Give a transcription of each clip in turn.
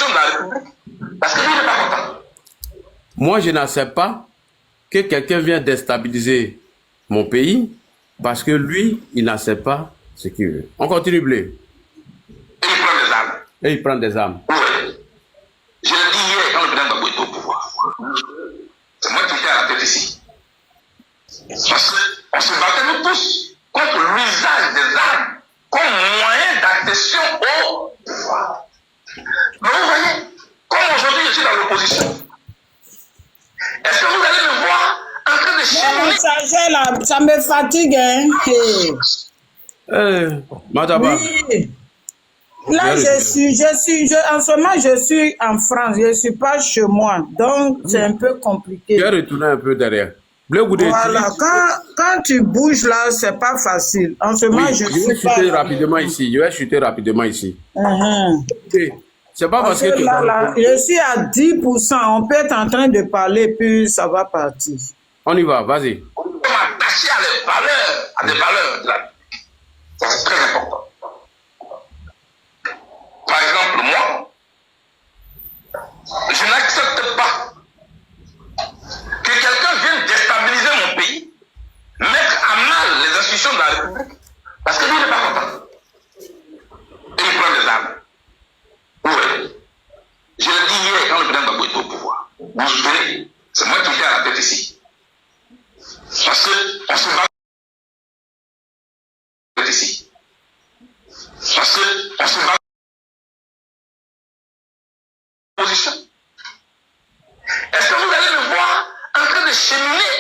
institutions de la République. Parce que lui n'est pas content. Moi, je n'accepte pas que quelqu'un vienne déstabiliser mon pays parce que lui, il n'accepte pas ce qu'il veut. On continue, Blé. Et il prend des armes. Et il prend des armes. Oui. Je l'ai dit hier quand le président Gbagbo était au pouvoir. C'est moi qui étais à la tête ici. Parce qu'on se battait nous tous contre l'usage des armes comme moyen d'accession au pouvoir. Mais vous voyez, comme aujourd'hui je suis dans l'opposition, est-ce que vous allez me voir en train de cheminer? Ça me fatigue, hein. Mataba. Oui. Là, en ce moment, je suis en France, je ne suis pas chez moi, donc c'est un peu compliqué. Je vais retourner un peu derrière. Voilà, quand tu bouges là, c'est pas facile. En ce moment, je vais chuter rapidement ici. Je vais chuter rapidement ici. C'est pas parce que tu là, je suis à 10%. On peut être en train de parler, puis ça va partir. On y va, vas-y. On doit m'attacher à des valeurs de la vie. Ça, c'est très important. Par exemple, moi, je n'accepte pas que quelqu'un vienne déstabiliser mon pays, mettre à mal les institutions de la République, parce que lui n'est pas content. Et il prend des armes. Oui. Je l'ai dit hier quand le président Gbagbo était au pouvoir. Vous vous souvenez, c'est moi qui étais à la tête ici. Parce qu'on se bat ici. Parce qu'on se bat position. Est-ce que vous allez me voir en train de cheminer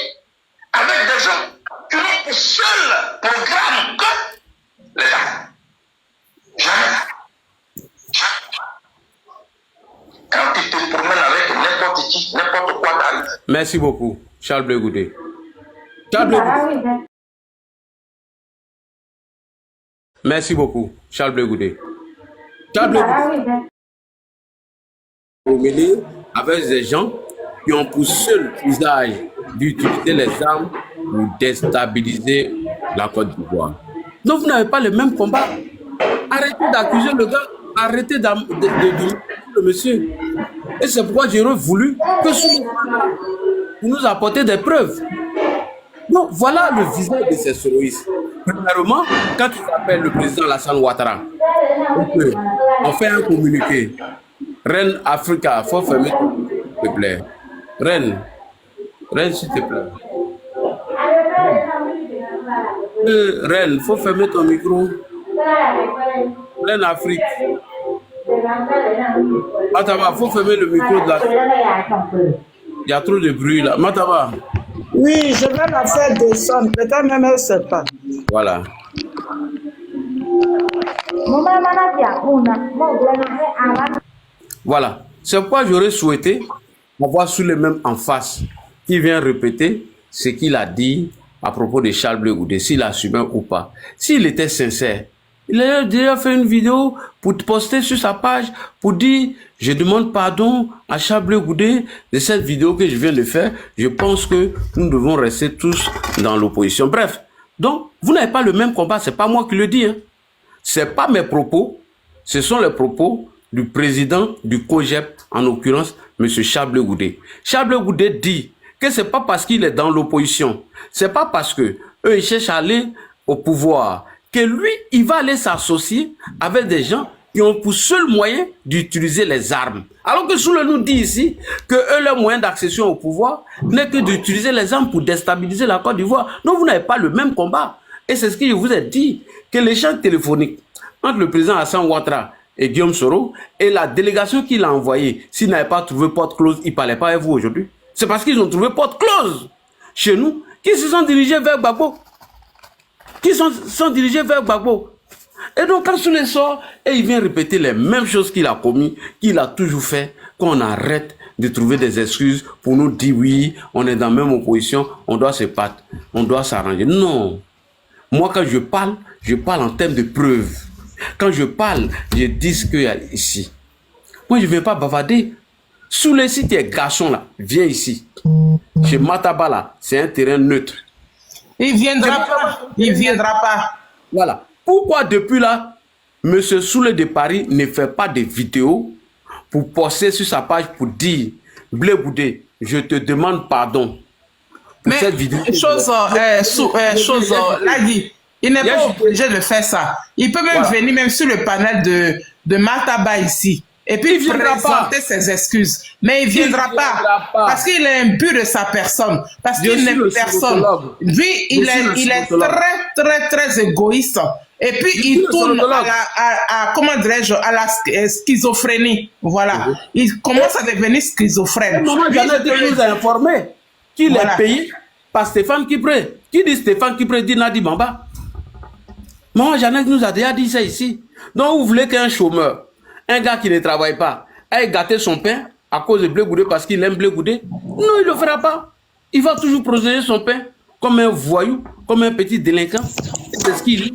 avec des gens qui ont pour seul programme que les armes? Jamais. Quand tu te promènes avec n'importe qui, n'importe quoi t'arrive. Merci beaucoup, Charles Blé Goudé. Charles Blé Goudé. Merci beaucoup, Charles Blé Goudé. Charles Blé Goudé. Au milieu, avec des gens qui ont pour seul usage d'utiliser les armes pour déstabiliser la Côte d'Ivoire. Donc vous n'avez pas le même combat. Arrêtez d'accuser le gars, arrêtez de le monsieur. Et c'est pourquoi j'aurais voulu que vous nous apportez des preuves. Donc voilà le visage de ces terroristes. Premièrement, quand il s'appelle le président Alassane Ouattara, on fait un communiqué. Reine Africa, faut fermer, s'il te plaît. Reine, s'il te plaît. Reine, faut fermer ton micro. Reine Afrique. Mataba, faut fermer le micro de la... Il y a trop de bruit là. Mataba. Oui, je vais la faire descendre. Peut-être même elle ne sait pas. Voilà. Voilà. C'est pourquoi j'aurais souhaité avoir sous les mêmes en face qui vient répéter ce qu'il a dit à propos de Charles Blé Goudé, s'il assumait ou pas. S'il était sincère, il a déjà fait une vidéo pour poster sur sa page pour dire « Je demande pardon à Charles Blé Goudé de cette vidéo que je viens de faire. Je pense que nous devons rester tous dans l'opposition. » Bref, donc, vous n'avez pas le même combat. Ce n'est pas moi qui le dis. Hein. Ce n'est pas mes propos. Ce sont les propos du président du COJEP, en l'occurrence, M. Charles Blé Goudé. Charles Blé Goudé dit que ce n'est pas parce qu'il est dans l'opposition, ce n'est pas parce que eux ils cherchent à aller au pouvoir, que lui, il va aller s'associer avec des gens qui ont pour seul moyen d'utiliser les armes. Alors que Soule nous dit ici que eux, leur moyen d'accession au pouvoir n'est que d'utiliser les armes pour déstabiliser la Côte d'Ivoire. Donc vous n'avez pas le même combat. Et c'est ce que je vous ai dit, que l'échange téléphonique entre le président Alassane Ouattara et Guillaume Soro et la délégation qu'il a envoyée, s'il n'avait pas trouvé porte close, il ne parlait pas avec vous aujourd'hui. C'est parce qu'ils ont trouvé porte close chez nous qu'ils se sont dirigés vers Gbagbo. Qui sont dirigés vers Gbagbo. Et donc, quand Soule sort, et il vient répéter les mêmes choses qu'il a commis, qu'il a toujours fait, qu'on arrête de trouver des excuses pour nous dire oui, on est dans la même opposition, on doit se battre, on doit s'arranger. Non. Moi, quand je parle en termes de preuves. Quand je parle, je dis ce qu'il y a ici. Moi, je ne viens pas bavarder. Soule, si tu es garçon là, viens ici. Chez Mataba là, c'est un terrain neutre. Il viendra pas. Il viendra pas. Voilà. Pourquoi depuis là, M. Soule de Paris ne fait pas de vidéos pour poster sur sa page pour dire Blé Goudé, je te demande pardon pour cette vidéo. Ladi, il n'est pas obligé de faire ça. Il peut même venir même sur le panel de Mataba ici. Et puis il présenter ses excuses. Mais il ne viendra pas. Parce qu'il a un but de sa personne. Parce qu'il n'est personne. Lui, il est très, très égoïste. Et puis il tourne comment dirais-je, à la schizophrénie. Voilà. Il commence à devenir schizophrène. Maman Jeannette nous a informé qu'il est payé par Stéphane Kipré. Qui dit Stéphane Kipré dit Nadi Bamba. Maman Jeannette nous a déjà dit ça ici. Donc vous voulez qu'un chômeur, un gars qui ne travaille pas, aille gâter son pain à cause de Blé Goudé parce qu'il aime Blé Goudé? Non, il ne le fera pas. Il va toujours protéger son pain comme un voyou, comme un petit délinquant. C'est ce qu'il est.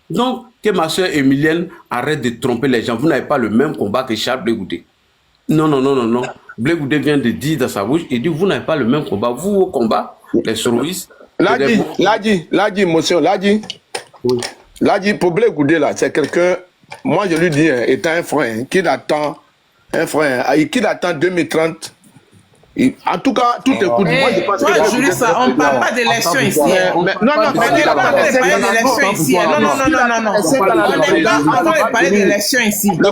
Donc, que ma soeur Emilienne arrête de tromper les gens. Vous n'avez pas le même combat que Charles Blé Goudé. Non, non, non, non, non. Blé Goudé vient de dire dans sa bouche, il dit, vous n'avez pas le même combat. Vous, au combat, les souris. Ladi, monsieur, Ladi. Oui. Ladi, pour Blé Goudé, là, c'est quelqu'un, moi je lui dis, étant un frère, qui attend, 2030. En tout cas, tout est cool. Moi, je pense que juriste, on ne parle pas d'élection ici. Non, non, on n'est pas en train de parler d'élection ici. Non, non, non, non, non. On n'est pas en train de parler d'élection ici. Non, non,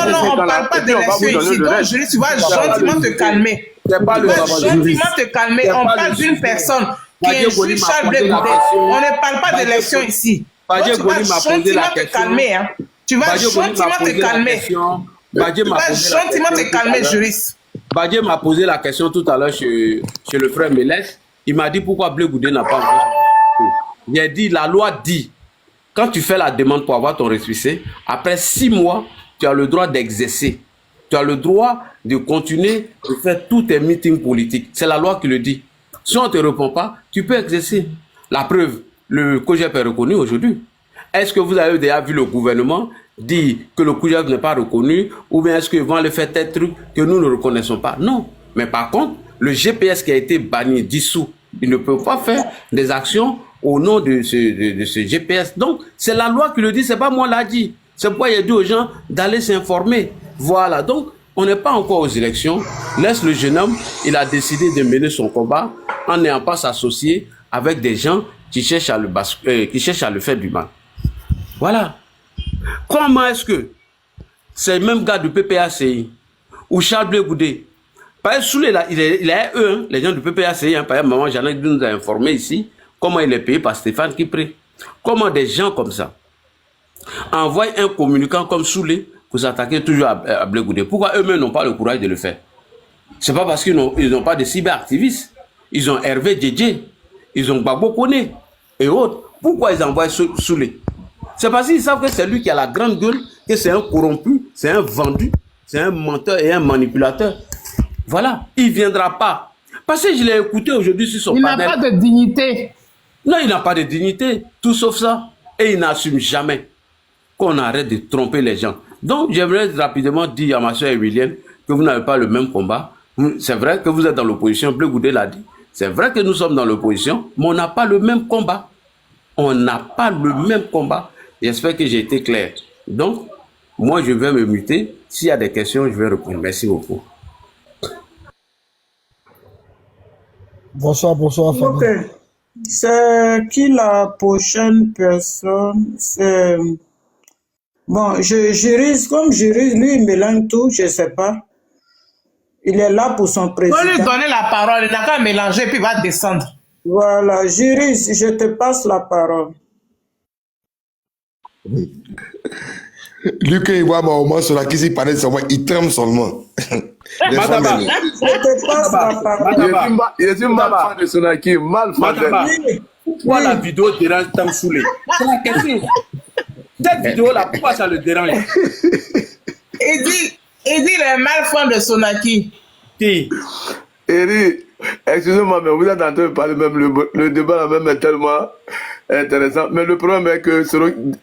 non, on ne parle pas d'élection ici. Donc, juriste, tu vas gentiment te calmer. Tu vas gentiment te calmer. On parle d'une personne qui insulte Charles Blé Goudé. On ne parle pas d'élection ici. Donc, tu vas gentiment te calmer. Tu vas gentiment te calmer. Tu vas gentiment te calmer, juriste. Badié m'a posé la question tout à l'heure chez le frère Mélès. Il m'a dit pourquoi Blé Goudé n'a pas encore. Il a dit, la loi dit, quand tu fais la demande pour avoir ton récépissé, après 6 mois, tu as le droit d'exercer. Tu as le droit de continuer de faire tous tes meetings politiques. C'est la loi qui le dit. Si on ne te répond pas, tu peux exercer. La preuve, le COJEP est reconnu aujourd'hui. Est-ce que vous avez déjà vu le gouvernement dire que le COJEP n'est pas reconnu, ou bien est-ce qu'ils vont aller faire tel truc que nous ne reconnaissons pas? Non. Mais par contre, le GPS qui a été banni, dissous, il ne peut pas faire des actions au nom de ce GPS. Donc, c'est la loi qui le dit, c'est pas moi l'a dit. C'est pourquoi il a dit aux gens d'aller s'informer. Voilà. Donc, on n'est pas encore aux élections. Laisse le jeune homme, il a décidé de mener son combat en n'ayant pas s'associer avec des gens qui cherchent à le faire du mal. Voilà. Comment est-ce que ces mêmes gars du PPACI ou Charles Blé Goudé, par exemple, il est eux, les gens du PPACI, par exemple, maman Jeannette nous a informé ici comment il est payé par Stéphane Kipré. Comment des gens comme ça envoient un communicant comme Soulé pour s'attaquer toujours à Blé Goudé. Pourquoi eux-mêmes n'ont pas le courage de le faire? C'est pas parce qu'ils n'ont pas de cyberactivistes. Ils ont Hervé Djedje, ils ont Gbagbo Koné et autres. Pourquoi ils envoient Soulé? C'est parce qu'ils savent que c'est lui qui a la grande gueule, que c'est un corrompu, c'est un vendu, c'est un menteur et un manipulateur. Voilà, il ne viendra pas. Parce que je l'ai écouté aujourd'hui sur son panel. Il n'a pas de dignité. Non, il n'a pas de dignité, tout sauf ça. Et il n'assume jamais qu'on arrête de tromper les gens. Donc, j'aimerais rapidement dire à ma soeur Emilienne que vous n'avez pas le même combat. C'est vrai que vous êtes dans l'opposition, Blé Goudé l'a dit. C'est vrai que nous sommes dans l'opposition, mais on n'a pas le même combat. On n'a pas le même combat. J'espère que j'ai été clair. Donc, moi, je vais me muter. S'il y a des questions, je vais répondre. Merci beaucoup. Bonsoir, bonsoir, Fabien. Ok. C'est qui la prochaine personne? C'est... Bon, juriste, comme juriste, lui, il mélange tout, je ne sais pas. Il est là pour son président. Il faut lui donner la parole. Il n'a qu'à mélanger, puis il va descendre. Voilà, juriste, je te passe la parole. Lui, quand il voit Mahomet sur la qui parlait seulement, il tremble seulement. Mataba. Je te passe la parole. Il est une mal fan de Sonaki, mal fan de... Pourquoi la vidéo dérange tant Soulé? C'est la question. Cette vidéo-là, pourquoi ça le dérange? Il dit le mal fan de Sonaki. Qui? Il dit, excusez-moi, mais vous êtes en train de parler même, le débat là même est tellement intéressant. Mais le problème est que,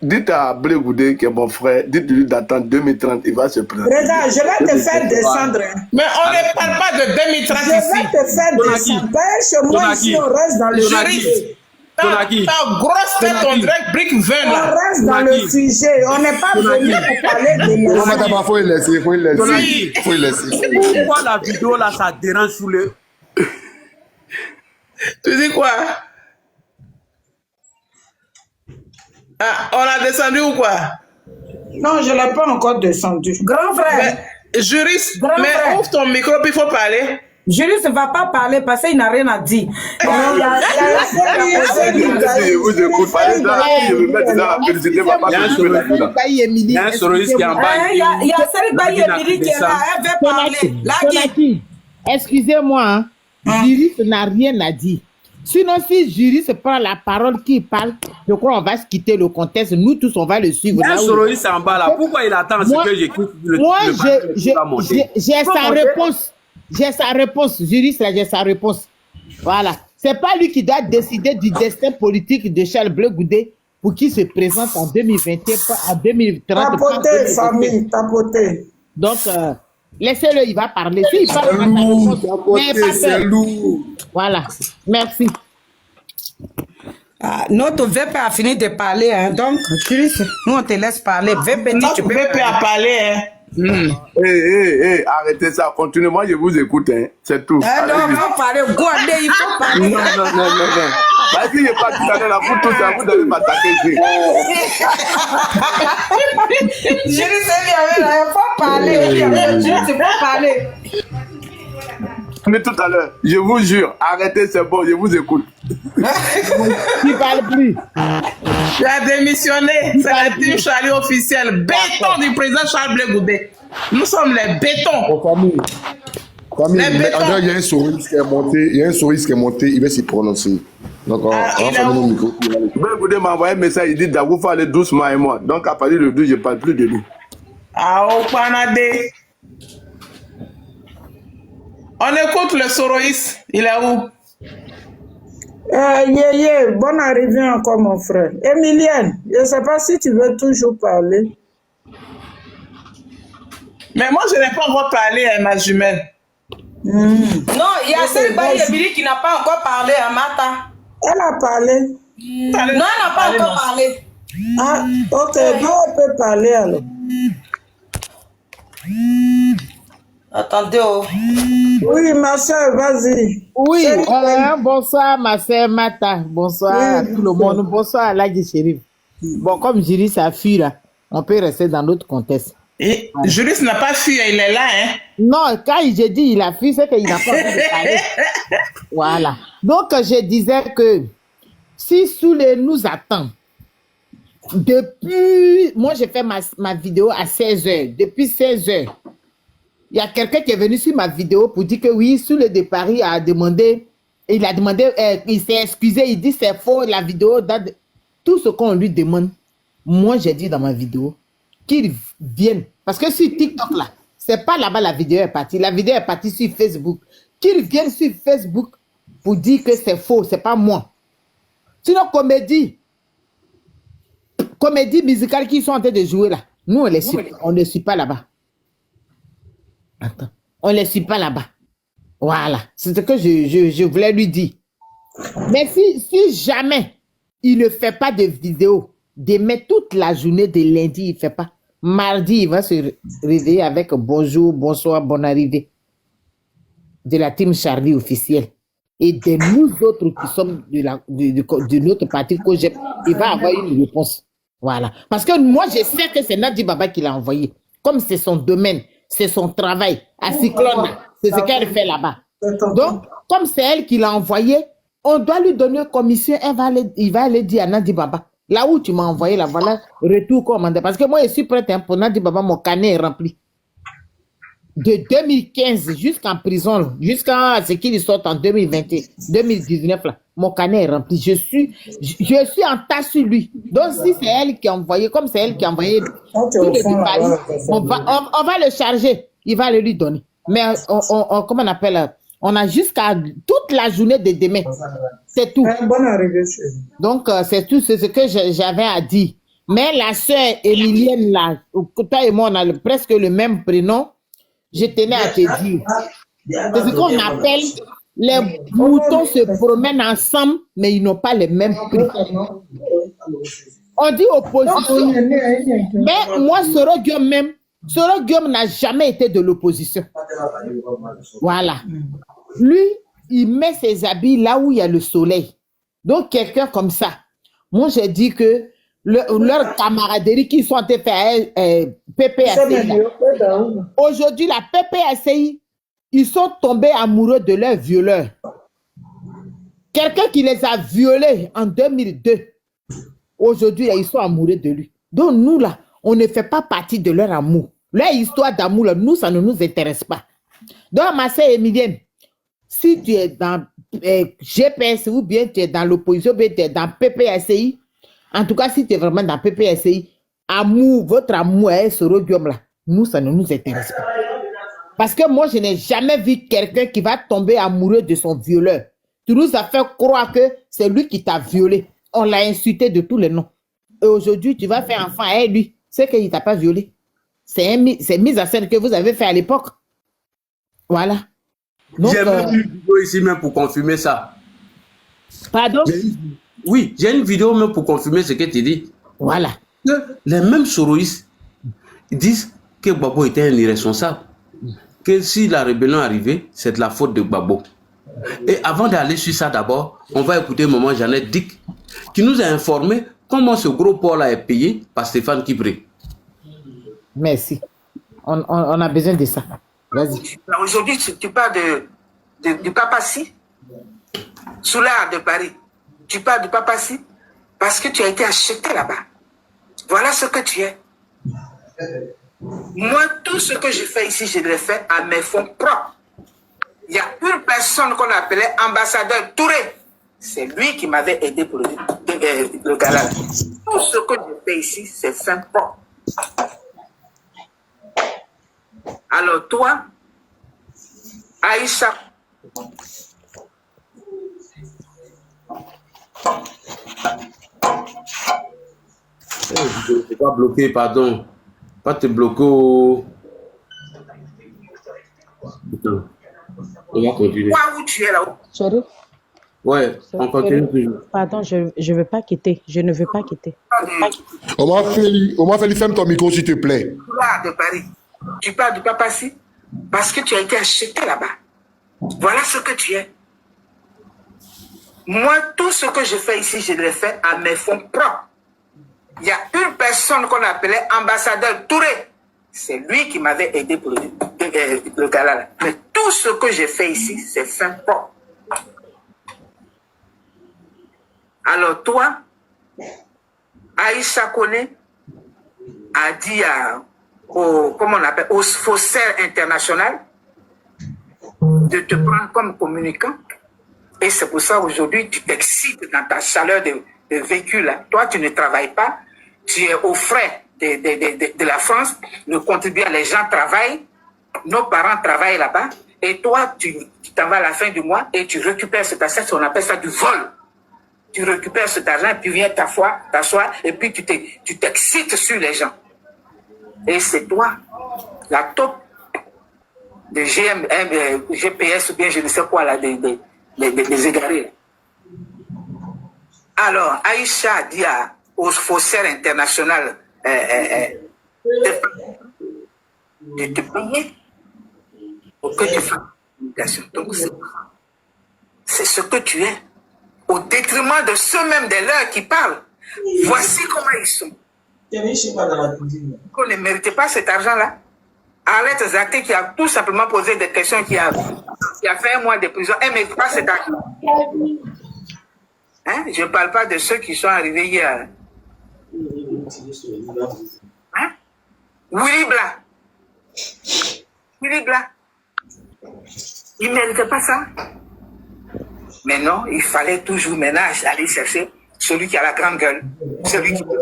dites à Blé Goudé, qui est mon frère, dites-lui d'attendre 2030, il va se présenter. Regarde, je vais te faire descendre. Mais on ne parle pas de 2030 ici. Je vais te faire descendre. Chez moi, ici, on reste dans le juriste. Tonaki. Ta grosse tête, on dirait brique 20 On là. reste dans le sujet. On n'est pas venu pour parler de Non, l'élection. madame, faut y laisser, faut y laisser. Faut y laisser. Pourquoi la vidéo là, ça dérange sous le... Tu dis quoi? Ah, on l'a descendu ou quoi? Non, je ne l'ai pas encore descendu. Grand frère, Juriste, Grand mais frère. ouvre ton micro puis il faut parler. Juriste ne va pas parler parce qu'il n'a rien à dire. Il y a Je vous écoute, parlez dans je vais mettre dans la publicité, papa, Il y a un que je peux la faire. Il y a un sororiste qui est en bas. Il y a Céline Baye Emily qui est là, elle veut parler. Là, qui... Tonaki, excusez-moi, hein. Juriste n'a rien à dire. Sinon, si juriste prend la parole qui parle, je crois qu'on va se quitter le contexte. Nous tous, on va le suivre. Il y a un Là où- sororiste en bas là. Pourquoi il attend Moi- ce que j'écoute Moi, j'ai pas monté. j'ai sa réponse. J'ai sa réponse. Juriste, là, j'ai sa réponse. Voilà. C'est pas lui qui doit décider du destin politique de Charles Blé Goudé pour qu'il se présente en 2021, pas en 2030. pas en Tapoter, 2028. famille, tapoter. Donc, laissez-le, il va parler. S'il parle, C'est il va lourd, répondre. Mais pas c'est peur. lourd. Voilà. Merci. Ah, notre VP a fini de parler, hein. Donc, juriste, nous on te laisse parler. VP, dit, tu Tu peux peux à parler, hein. Arrêtez ça, continuez, moi je vous écoute, hein. C'est tout. Ah non, il Allez-y. faut parler. Gouandé, il faut Non, parler. non. Parce qu'il n'y a pas tout à l'heure, là, vous tous, là, vous allez m'attaquer ici. Juriste, il faut parler. Juriste, il faut parler. Mais tout à l'heure, je vous jure, arrêtez, c'est bon, je vous écoute. Il parle plus. Tu as démissionné. C'est la team Charlie officielle. Béton du président Charles Blé Goudé. Nous sommes les bétons. Bon, famille. Les Mais bétons. il y a un sourire qui est monté, il va s'y prononcer. Donc, on va il a fermer où? nos micros. Ben Goudé m'a envoyé un message, il dit Dagou, faut aller doucement et moi. Donc à partir de 12, je ne parle plus de lui. Ah, au Panadé. On écoute le soroïs. Il est où? Bonne arrivée encore, mon frère. Emilienne, je ne sais pas si tu veux toujours parler. Mais moi, je n'ai pas encore parlé à ma jumelle. Non, il y a Céline Baye Emily qui n'a pas encore parlé à Mata. Elle a parlé. Non, elle n'a pas encore parlé. Ah, ok, bon, on peut parler alors. Attendez, oh. Oui, ma soeur, vas-y. Oui, bonsoir, ma sœur Mata. Bonsoir à tout le monde. Bonsoir à Lagi Chérif. Bon, comme juriste a fui là, on peut rester dans notre contexte. Et juriste n'a pas fui, il est là, hein. Non, quand j'ai dit il a fui, c'est qu'il n'a pas envie de parler. Voilà. Donc, je disais que si Soulé nous attend, depuis, moi j'ai fait ma vidéo à 16h, depuis 16h, il y a quelqu'un qui est venu sur ma vidéo pour dire que oui, Soulé de Paris a demandé, il s'est excusé, il dit c'est faux, la vidéo date de... Tout ce qu'on lui demande, moi j'ai dit dans ma vidéo, qu'il vienne. Parce que sur TikTok là, c'est pas là-bas la vidéo est partie. La vidéo est partie sur Facebook. Qu'ils viennent sur Facebook pour dire que c'est faux, c'est pas moi. Sinon, comédie musicale qu'ils sont en train de jouer là, nous on ne suit pas là-bas. Attends, on ne les suit pas là-bas. Voilà, c'est ce que je voulais lui dire. Mais si jamais il ne fait pas de vidéo, demain toute la journée de lundi, il ne fait pas. Mardi, il va se réveiller avec bonjour, bonsoir, bonne arrivée de la team Charlie officielle. Et de nous autres qui sommes de notre parti, il va avoir une réponse. Voilà. Parce que moi, je sais que c'est Nadi Baba qui l'a envoyé. Comme c'est son domaine, c'est son travail. À Cyclone, c'est ce qu'elle fait là-bas. Donc, comme c'est elle qui l'a envoyé, on doit lui donner une commission. Il va aller dire à Nadi Baba. Là où tu m'as envoyé, là, voilà, retour commandé. Parce que moi, je suis prête pour Nadi Baba, mon carnet est rempli. De 2015 jusqu'en prison, jusqu'à ce qu'il sorte en 2021, 2019, là, mon carnet est rempli. Je suis en tas sur lui. Donc, si c'est elle qui a envoyé, comme c'est elle qui a envoyé, on va le charger. Il va le lui donner. Mais, comment on appelle, on a jusqu'à toute la journée de demain. C'est tout. Bonne arrivée, donc, c'est tout ce que j'avais à dire. Mais la sœur Emilienne, là, toi et moi, on a presque le même prénom. Je tenais à te dire. C'est ce qu'on appelle Les moutons se promènent ensemble, mais ils n'ont pas les mêmes prix. On dit opposition. Mais moi, Soro Guillaume n'a jamais été de l'opposition. Voilà. Lui, il met ses habits là où il y a le soleil. Donc, quelqu'un comme ça, moi, j'ai dit que leur camaraderie qui sont en train de faire PPACI. Aujourd'hui, la PPACI, ils sont tombés amoureux de leur violeur. Quelqu'un qui les a violés en 2002. Aujourd'hui, ils sont amoureux de lui. Donc, nous, là, on ne fait pas partie de leur amour. Leur histoire d'amour, là, nous, ça ne nous intéresse pas. Donc, ma sœur Emilienne, si tu es dans GPS ou bien tu es dans l'opposition, ou bien tu es dans PPACI, en tout cas, si tu es vraiment dans PPACI, amour, votre amour est Soro Guillaume là, nous, ça ne nous intéresse pas. Parce que moi, je n'ai jamais vu quelqu'un qui va tomber amoureux de son violeur. Tu nous as fait croire que c'est lui qui t'a violé. On l'a insulté de tous les noms. Et aujourd'hui, tu vas faire enfant à lui. C'est qu'il ne t'a pas violé. C'est mise en scène que vous avez fait à l'époque. Voilà. J'ai même une vidéo ici même pour confirmer ça. Pardon? Oui, j'ai une vidéo même pour confirmer ce que tu dis. Voilà. Que les mêmes soroïstes disent que Gbagbo était un irresponsable. Que si la rébellion arrivait, c'est de la faute de Gbagbo. Et avant d'aller sur ça d'abord, on va écouter maman Jeannette Dick qui nous a informé comment ce gros porc-là est payé par Stéphane Kibré. Merci. On a besoin de ça. Vas-y. Aujourd'hui, tu parles du Papassi, Soulard de Paris. Tu parles du Papassi parce que tu as été acheté là-bas. Voilà ce que tu es. Moi, tout ce que je fais ici, je le fais à mes fonds propres. Il y a une personne qu'on appelait ambassadeur Touré. C'est lui qui m'avait aidé pour le gala. Tout ce que je fais ici, c'est fin propre. Alors toi, Aïcha, Je ne pas bloquer, pardon. Pas te bloquer au... On va continuer. toi où tu es là-haut. Sorry. Ouais, on continue toujours. Pardon, je ne veux pas quitter. Je ne veux pas quitter. Omar Feli, ferme ton micro, s'il te plaît. De Paris. Tu parles du Papassi parce que tu as été acheté là-bas. Voilà ce que tu es. Moi, tout ce que je fais ici, je le fais à mes fonds propres. Il y a une personne qu'on appelait ambassadeur Touré. C'est lui qui m'avait aidé pour le gala là. Mais tout ce que j'ai fait ici, c'est fin propre. Alors toi, Aïcha Kone a dit comment on appelle, au faussaire international de te prendre comme communicant. Et c'est pour ça aujourd'hui, tu t'excites dans ta chaleur de véhicule là. Toi, tu ne travailles pas. Tu es aux frais de la France. Le contribuable, les gens travaillent. Nos parents travaillent là-bas. Et toi, tu t'en vas à la fin du mois et tu récupères cet argent. On appelle ça du vol. Tu récupères cet argent, puis viens t'asseoir et puis tu t'excites sur les gens. Et c'est toi, la top de GPS ou bien je ne sais quoi, là, des égarés. Alors, Aïcha a dit au faussaire international de te payer pour que tu fasses une communication. Donc, c'est ce que tu es. Au détriment de ceux-mêmes des leurs qui parlent. Voici comment ils sont. Qu'on ne méritait pas cet argent-là. Arlette Zaté qui a tout simplement posé des questions, qui a fait 1 mois de prison, elle ne mérite pas cet argent. Hein? Je ne parle pas de ceux qui sont arrivés hier. Hein? Willy Bla. Il ne méritait pas ça. Mais non, il fallait toujours maintenant aller chercher celui qui a la grande gueule, celui qui peut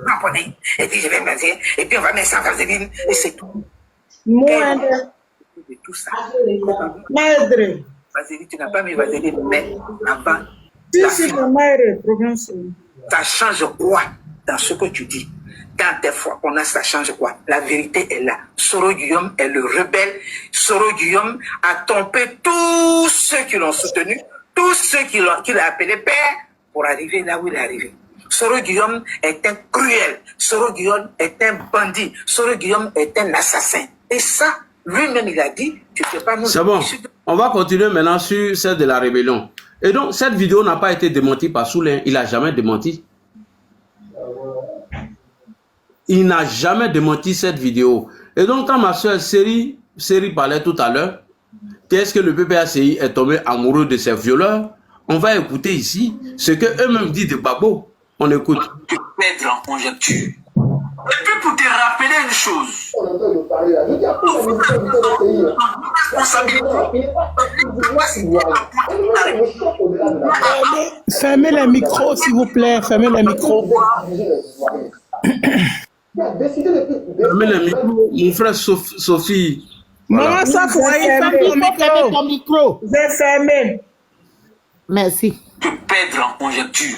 tamponner, et puis je vais me dire, et puis on va mettre sans vaseline, et c'est tout. Moindre. De tout ça. Madre. Vaseline, tu n'as pas mis vaseline, mais avant, Si, la madre, ça change quoi dans ce que tu dis? quand des fois on a ça change quoi? La vérité est là. Soro Guillaume est le rebelle. Soro Guillaume a trompé tous ceux qui l'ont soutenu, tous ceux qui l'ont appelé père pour arriver là où il est arrivé. Soro Guillaume est un cruel. Soro Guillaume est un bandit. Soro Guillaume est un assassin. Et ça, lui-même, il a dit, tu ne peux pas nous... C'est bon. On va continuer maintenant sur celle de la rébellion. Et donc, cette vidéo n'a pas été démentie par Soulin. Il n'a jamais démenti. Il n'a jamais démenti cette vidéo. Et donc, quand ma soeur Série parlait tout à l'heure, qu'est-ce que le PPACI est tombé amoureux de ces violeurs? On va écouter ici ce qu'eux-mêmes disent de Babo. On écoute. Te perdre en conjecture. Et puis pour te rappeler une chose, Fermez les micros, s'il vous plaît. Fermez les micros. Fermez les micros. Mon frère Sophie. Maman, ça faut fermer ton micro. J'ai fermé. Merci. te perdre en conjecture.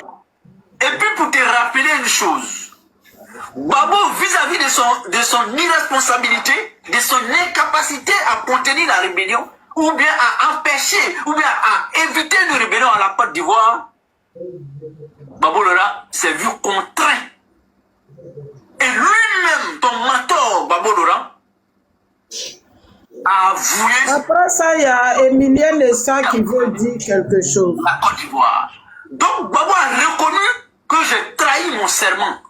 Et puis pour te rappeler une chose, Babo, vis-à-vis de son irresponsabilité, de son incapacité à contenir la rébellion, ou bien à empêcher, ou bien à éviter une rébellion à la Côte d'Ivoire, Babo Laurent s'est vu contraint. Et lui-même, ton mentor, Babo Laurent, a avoué... Après ça, il y a Emilien Nessa qui veut dire quelque chose. La Côte d'Ivoire. Donc, Babo a reconnu que j'ai trahi mon serment.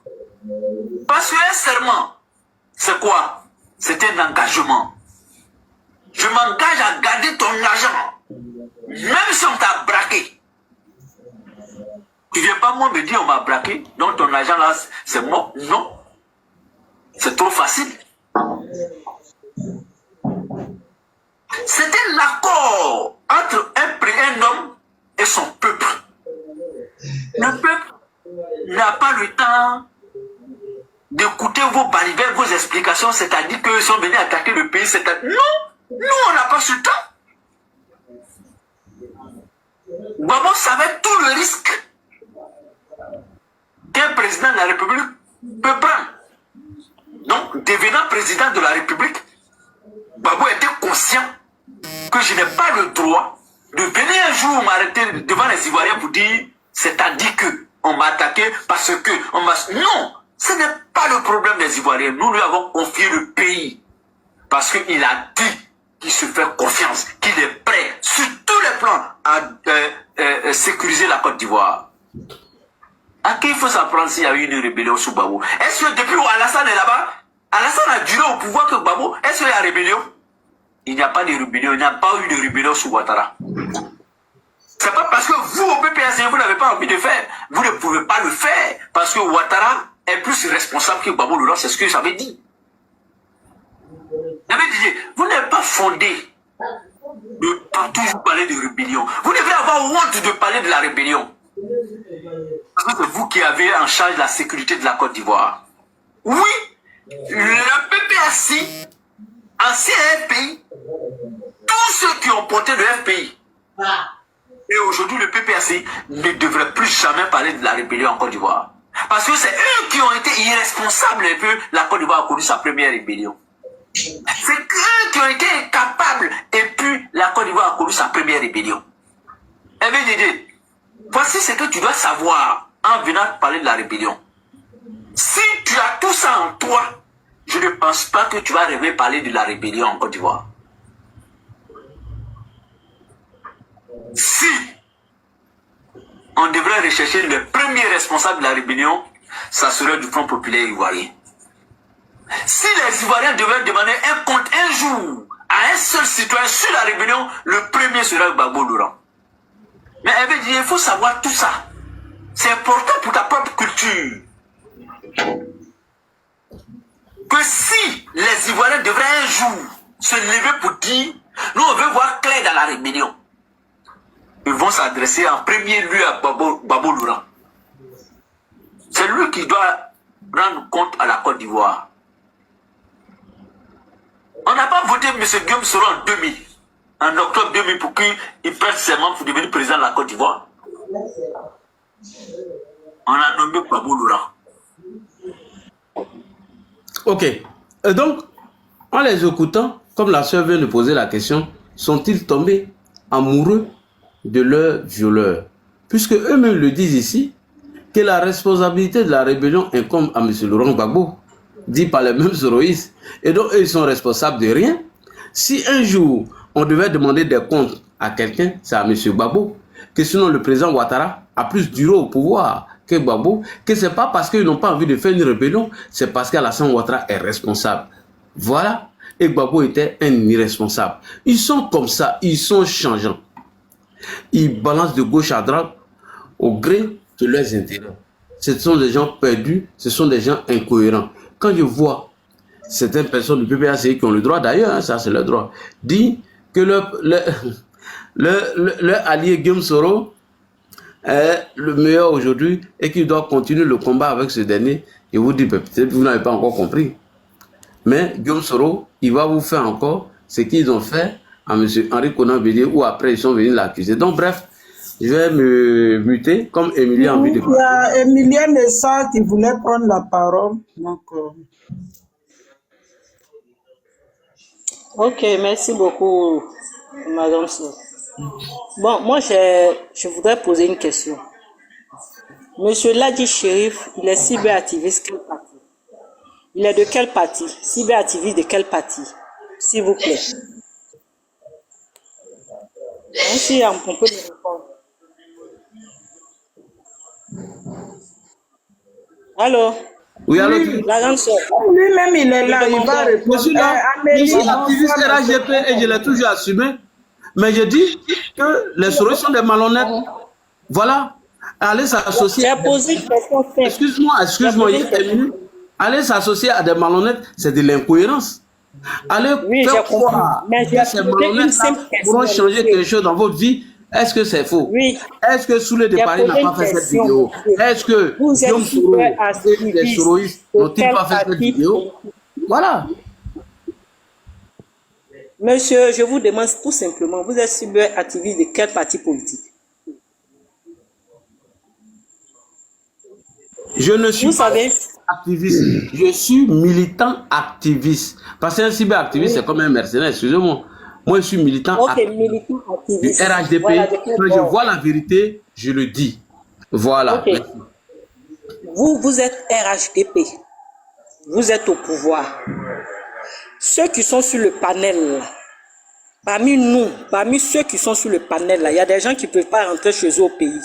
Parce qu'un serment, c'est quoi? C'est un engagement. Je m'engage à garder ton argent, même si on t'a braqué. Tu viens pas moi me dire on m'a braqué, donc ton argent là, c'est mort. Non. C'est trop facile. C'est un accord entre un homme et son peuple. Le peuple n'a pas le temps d'écouter vos balivers, vos explications, c'est-à-dire qu'ils sont venus attaquer le pays. Non, nous on n'a pas ce temps. Babo savait tout le risque qu'un président de la République peut prendre. Donc, devenant président de la République, Babo était conscient que je n'ai pas le droit de venir un jour m'arrêter devant les Ivoiriens pour dire, c'est-à-dire qu'on m'a attaqué parce que on m'a... Non, ce n'est pas le problème des Ivoiriens. Nous lui avons confié le pays parce qu'il a dit qu'il se fait confiance, qu'il est prêt sur tous les plans à sécuriser la Côte d'Ivoire. À qui il faut s'apprendre s'il y a eu une rébellion sous Babo? Est-ce que depuis où Alassane est là-bas, Alassane a duré au pouvoir que Babo, est-ce qu'il y a rébellion? Il n'y a pas de rébellion, il n'y a pas eu de rébellion sous Ouattara. C'est pas parce que vous, au PPAC, vous n'avez pas envie de faire. Vous ne pouvez pas le faire parce que Ouattara est plus responsable que Babo Laurent, c'est ce que j'avais dit. J'avais dit, vous n'êtes pas fondé de toujours parler de rébellion. Vous devez avoir honte de parler de la rébellion. Parce que c'est vous qui avez en charge la sécurité de la Côte d'Ivoire. Oui, le PPAC, ancien FPI, tous ceux qui ont porté le FPI, et aujourd'hui le PPAC ne devrait plus jamais parler de la rébellion en Côte d'Ivoire. Parce que c'est eux qui ont été irresponsables et que la Côte d'Ivoire a connu sa première rébellion. C'est eux qui ont été incapables et puis la Côte d'Ivoire a connu sa première rébellion. Eh bien, Dédé, voici ce que tu dois savoir en venant parler de la rébellion. Si tu as tout ça en toi, je ne pense pas que tu vas rêver parler de la rébellion en Côte d'Ivoire. Si on devrait rechercher le premier responsable de la rébellion, ça serait du Front populaire ivoirien. Si les Ivoiriens devaient demander un compte un jour à un seul citoyen sur la rébellion, le premier serait Babo Laurent. Mais il faut savoir tout ça. C'est important pour ta propre culture. Que si les Ivoiriens devraient un jour se lever pour dire, nous on veut voir clair dans la rébellion, ils vont s'adresser en premier lieu à Babo Laurent. C'est lui qui doit rendre compte à la Côte d'Ivoire. On n'a pas voté M. Guillaume Soro en 2000, en octobre 2000, pour qu'il prête serment pour devenir président de la Côte d'Ivoire. On a nommé Babo Laurent. Ok. Et donc, en les écoutant, comme la sœur vient de poser la question, sont-ils tombés amoureux de leur violeur? Puisque eux-mêmes le disent ici, que la responsabilité de la rébellion incombe à M. Laurent Gbagbo, dit par les mêmes soroïstes. Et donc, eux, ils sont responsables de rien. Si un jour, on devait demander des comptes à quelqu'un, c'est à M. Gbagbo. Que sinon, le président Ouattara a plus duré au pouvoir que Gbagbo, que ce n'est pas parce qu'ils n'ont pas envie de faire une rébellion, c'est parce qu'Alassane Ouattara est responsable. Voilà. Et Gbagbo était un irresponsable. Ils sont comme ça, ils sont changeants. Ils balancent de gauche à droite au gré de leurs intérêts. Ce sont des gens perdus, ce sont des gens incohérents. Quand je vois certaines personnes du PPACI qui ont le droit, d'ailleurs, hein, ça c'est leur droit, dire que leur allié Guillaume Soro est le meilleur aujourd'hui et qu'il doit continuer le combat avec ce dernier, je vous dis, peut-être que vous n'avez pas encore compris. Mais Guillaume Soro, il va vous faire encore ce qu'ils ont fait à M. Henri Konan Bédié ou après ils sont venus l'accuser. Donc bref, je vais me muter comme Emilie a envie de parler. Il y a Emilia Nessa qui voulait prendre la parole. Donc, Ok, merci beaucoup, madame. Bon, moi, je voudrais poser une question. Monsieur Ladi Chérif, il est cyberactiviste, quel parti? Il est de quel parti? Cyberactiviste de quel parti? S'il vous plaît. Si on peut me répondre. Allô? Oui, allô? Lui-même, il est là, il va répondre. Je suis là, je suis activiste RAGP et je l'ai toujours assumé. Mais je dis que les souris sont des malhonnêtes. Voilà. Allez s'associer. Excuse-moi, allez s'associer à des malhonnêtes, c'est de l'incohérence. Allez faire croire que ces malhonnêtes pourront changer quelque chose dans votre vie. Est-ce que c'est faux? Oui. Est-ce que Soulé de Paris n'a pas fait cette vidéo? Est-ce que Guillaume Soro et les soroïstes n'ont-ils pas fait cette vidéo? Voilà. Monsieur, je vous demande tout simplement, vous êtes cyberactiviste de quel parti politique? Je ne suis pas activiste, je suis militant activiste. Parce qu'un cyberactiviste, c'est comme un mercenaire, excusez-moi. Moi, je suis militant activiste du RHDP. Voilà, quand je vois la vérité, je le dis. Voilà. Okay. Vous êtes RHDP. Vous êtes au pouvoir. Ceux qui sont sur le panel, là, parmi nous, parmi ceux qui sont sur le panel, là, il y a des gens qui ne peuvent pas rentrer chez eux au pays.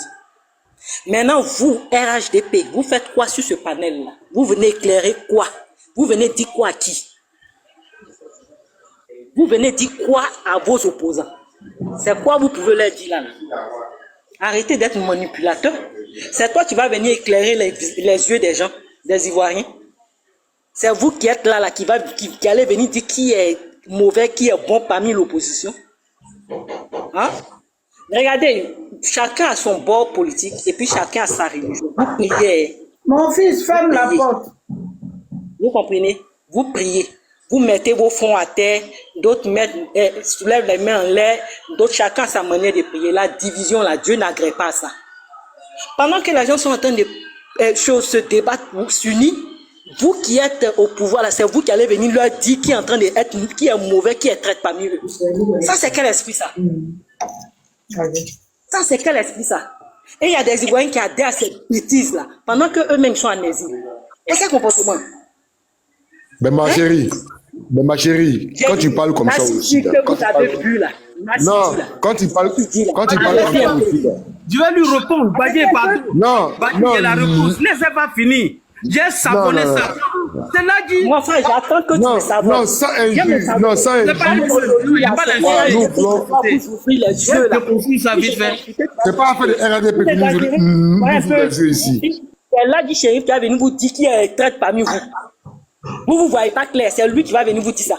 Maintenant, vous, RHDP, vous faites quoi sur ce panel-là? Vous venez éclairer quoi? Vous venez dire quoi à qui? Vous venez dire quoi à vos opposants? C'est quoi vous pouvez leur dire là? Arrêtez d'être manipulateur. C'est toi qui vas venir éclairer les yeux des gens, des Ivoiriens. C'est vous qui êtes là, qui allez venir dire qui est mauvais, qui est bon parmi l'opposition. Hein? Regardez, chacun a son bord politique et puis chacun a sa religion. Vous priez. Mon fils, ferme la porte. Vous comprenez? Vous priez. Vous mettez vos fronts à terre, d'autres soulèvent les mains en l'air, d'autres chacun a sa manière de prier. La division, là, Dieu n'agrée pas à ça. Pendant que les gens sont en train de se débattre, s'unir, vous qui êtes au pouvoir, là, c'est vous qui allez venir leur dire qui est en train d'être, qui est mauvais, qui est traite parmi eux. Ça, c'est quel esprit, ça? Ça, c'est quel esprit, ça? Et il y a des Ivoiriens qui adhèrent à ces bêtises-là, pendant qu'eux-mêmes sont en exil. Et quel comportement? Ben ma chérie, quand tu parles comme ça aussi, quand tu parles comme ça aussi, je vais lui répondre, Badie est partout. Non, il la réponse. Laissez pas finir. J'ai savonné ça. C'est là dit. Moi, frère, j'attends que tu me savonnes. Non, ça injure. Non, ça injure. Il n'y a pas c'est pas affaire de RADP que nous jouons les yeux ici. C'est là dit Chérif qui va venir vous dire qui est traite parmi vous. Vous ne voyez pas clair, c'est lui qui va venir vous dire ça.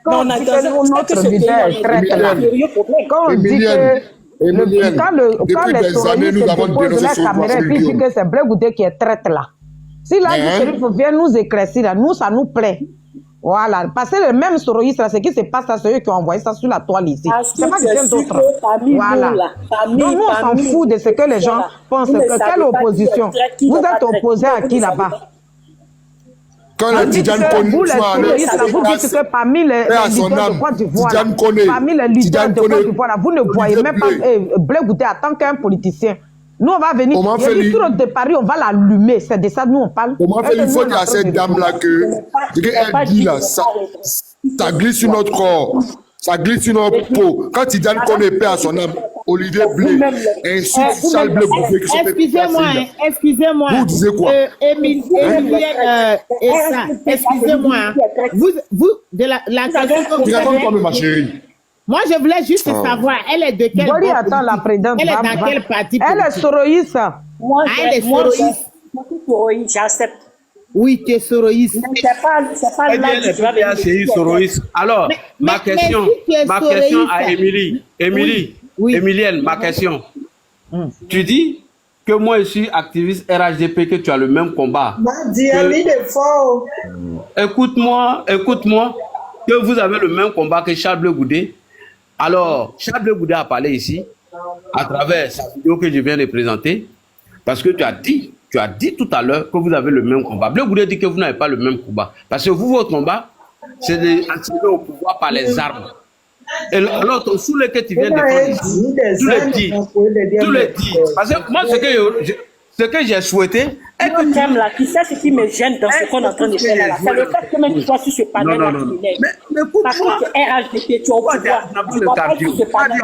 Quand on dit que notre leader est traite là, quand on dit que quand les souris se déposent la caméra et puis dit que c'est Blé qui est traite là. Si là, Chérif vient nous éclaircir là, nous, ça nous plaît. Voilà. Parce que les mêmes souris, ce qui se passe là, c'est eux qui ont envoyé ça sur la toile ici. C'est pas quelqu'un d'autre. Voilà. Donc nous, on s'en fout de ce que les gens pensent. Quelle opposition? Vous êtes opposé à qui là-bas? Quand les Tidjane Koné vous dites que parmi les leaders de Côte d'Ivoire, parmi les leaders de Côte d'Ivoire, vous ne voyez même pas Blé Goudé en tant qu'un politicien. Nous, on va venir, sur de Paris, on va l'allumer. C'est de ça, nous, on parle. On m'a fait une faute à cette dame-là que elle dit là, ça glisse sur notre corps, ça glisse sur notre peau. Quand Tidjane Koné paie à son âme, Olivier Blé, insulte Charles Blé Goudé qui se fait Excusez-moi. Vous disiez quoi? Excusez-moi. Vous, de la question que vous avez... ma chérie. Moi, je voulais juste savoir, elle est de quel parti? Attends, la présidente. Elle est dans quel parti? Elle est soroïste. Elle est soroïste. J'accepte. Oui, tu es soroïste. C'est pas là que tu vas venir. Soroïste. Alors, ma question à Émilie. Émilienne, ma question. Tu dis que moi, je suis activiste RHDP, que tu as le même combat. Écoute-moi, que vous avez le même combat que Charles Blé Goudé. Alors, Charles Blé Goudé a parlé ici, à travers sa vidéo que je viens de présenter, parce que tu as dit tout à l'heure que vous avez le même combat. Blé Goudé dit que vous n'avez pas le même combat. Parce que vous, votre combat, c'est d'accéder au pouvoir par les armes. Et alors, ton soulé que tu viens de faire, tu le dis. Parce que moi, ce que j'ai souhaité... Là, tu sais ce qui me gêne dans ce qu'on est en train de faire là. C'est le fait que même tu sois sur ce panel-là criminel. Parce que tu es RHDP, tu es au pouvoir. Tu ne vas pas sur ce panel.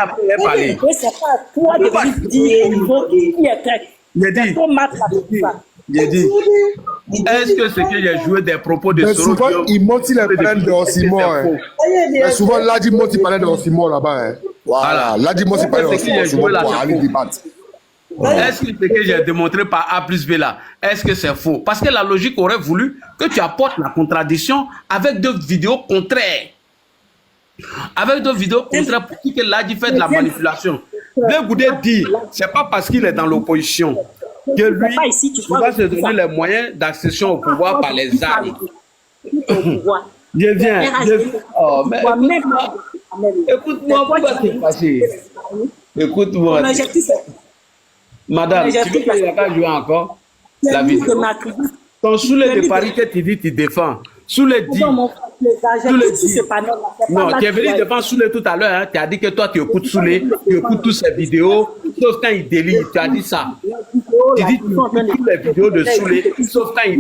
Et c'est pas à toi de venir dire qui est traite. C'est ton mat là. J'ai dit, est-ce que c'est que j'ai joué des propos de Soro? Souvent, il monte les plaintes de Osimo. Mais souvent, là, il monte il parlait de Osimo là-bas. Voilà, là, il monte il parlait de Osimo pour aller débattre. Est-ce que ce que j'ai démontré par A plus B là, est-ce que c'est faux? Parce que la logique aurait voulu que tu apportes la contradiction avec deux vidéos contraires. Avec deux vidéos contraires pour dire que là, il fait de la manipulation. Blé Goudé dit, c'est pas parce qu'il est dans l'opposition que lui, il va se donner les moyens d'accession au pouvoir par les armes. Je viens. Oh, mais écoute-moi, pourquoi t'es fâché? Écoute-moi. Madame, tu veux qu'il n'y a pas joué encore la vidéo? Ton soulé de Paris que tu dis, tu défends. Soulé dit. Non, tu es venu défendre Soulé tout à l'heure. Hein. Tu as dit que toi, tu écoutes Soulé, tu écoutes toutes ses vidéos, sauf quand il délire. Tu as dit ça. Tu dis que tu écoutes toutes les vidéos de Soulé, sauf quand il